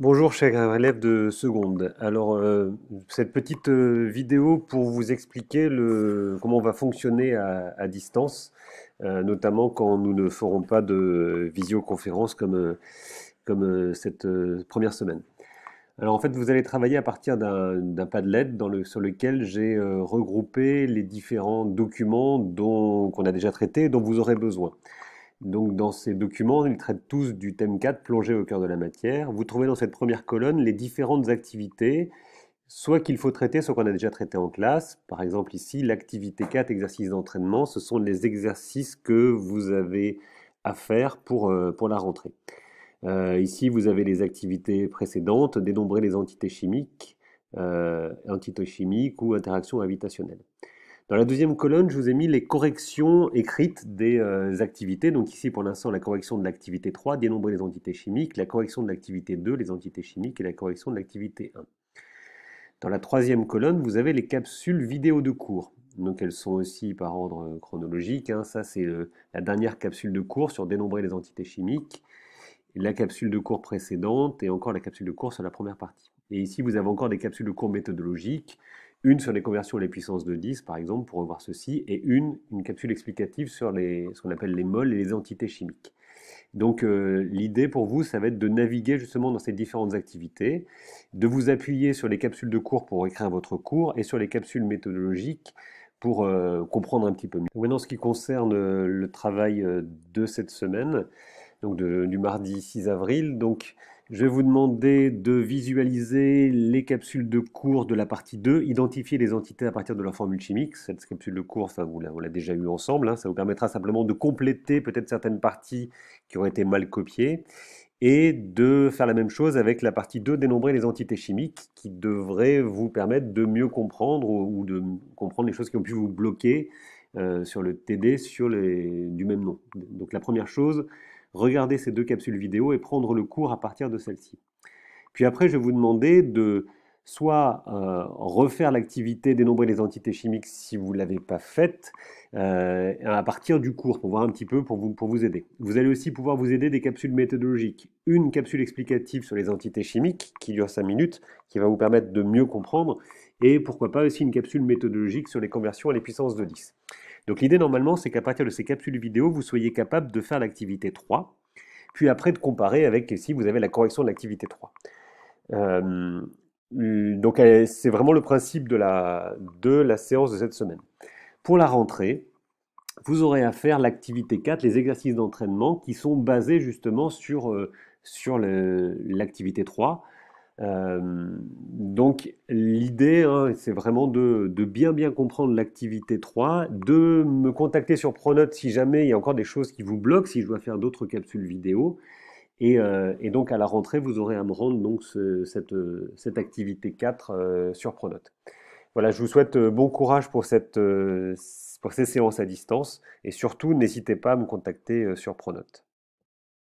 Bonjour chers élèves de seconde. Cette petite vidéo pour vous expliquer comment on va fonctionner à distance, notamment quand nous ne ferons pas de visioconférence comme cette première semaine. Alors en fait, vous allez travailler à partir d'un Padlet sur lequel j'ai regroupé les différents documents qu'on a déjà traités, dont vous aurez besoin. Donc, dans ces documents, ils traitent tous du thème 4, plongée au cœur de la matière. Vous trouvez dans cette première colonne les différentes activités, soit qu'il faut traiter, soit qu'on a déjà traité en classe. Par exemple, ici, l'activité 4, exercice d'entraînement, ce sont les exercices que vous avez à faire pour la rentrée. Ici, vous avez les activités précédentes, dénombrer les entités chimiques ou interactions gravitationnelles. Dans la deuxième colonne, je vous ai mis les corrections écrites des activités. Donc ici, pour l'instant, la correction de l'activité 3, dénombrer les entités chimiques, la correction de l'activité 2, les entités chimiques, et la correction de l'activité 1. Dans la troisième colonne, vous avez les capsules vidéo de cours. Donc elles sont aussi par ordre chronologique, hein. Ça, c'est la dernière capsule de cours sur dénombrer les entités chimiques, la capsule de cours précédente et encore la capsule de cours sur la première partie. Et ici, vous avez encore des capsules de cours méthodologiques, une sur les conversions à les puissances de 10, par exemple, pour revoir ceci, et une capsule explicative sur ce qu'on appelle les moles et les entités chimiques. Donc l'idée pour vous, ça va être de naviguer justement dans ces différentes activités, de vous appuyer sur les capsules de cours pour écrire votre cours et sur les capsules méthodologiques pour comprendre un petit peu mieux. Maintenant, ce qui concerne le travail de cette semaine, donc du mardi 6 avril. Donc, je vais vous demander de visualiser les capsules de cours de la partie 2, identifier les entités à partir de leur formule chimique. Cette capsule de cours, enfin, on l'a déjà eu ensemble, hein, ça vous permettra simplement de compléter peut-être certaines parties qui auraient été mal copiées et de faire la même chose avec la partie 2, dénombrer les entités chimiques, qui devrait vous permettre de mieux comprendre ou de comprendre les choses qui ont pu vous bloquer sur le TD du même nom. Donc la première chose, regardez ces deux capsules vidéo et prendre le cours à partir de celles-ci. Puis après, je vais vous demander de soit refaire l'activité dénombrer les entités chimiques si vous ne l'avez pas faite à partir du cours pour voir un petit peu pour vous aider. Vous allez aussi pouvoir vous aider des capsules méthodologiques. Une capsule explicative sur les entités chimiques qui dure 5 minutes, qui va vous permettre de mieux comprendre, et pourquoi pas aussi une capsule méthodologique sur les conversions à les puissances de 10. Donc l'idée normalement, c'est qu'à partir de ces capsules vidéo, vous soyez capable de faire l'activité 3, puis après de comparer avec si vous avez la correction de l'activité 3. Donc c'est vraiment le principe de la séance de cette semaine. Pour la rentrée, vous aurez à faire l'activité 4, les exercices d'entraînement qui sont basés justement sur l'activité 3. Donc l'idée, hein, c'est vraiment de bien comprendre l'activité 3, de me contacter sur Pronote si jamais il y a encore des choses qui vous bloquent, si je dois faire d'autres capsules vidéo. Et donc à la rentrée, vous aurez à me rendre donc cette activité 4 sur Pronote. Voilà, je vous souhaite bon courage pour ces séances à distance et surtout n'hésitez pas à me contacter sur Pronote.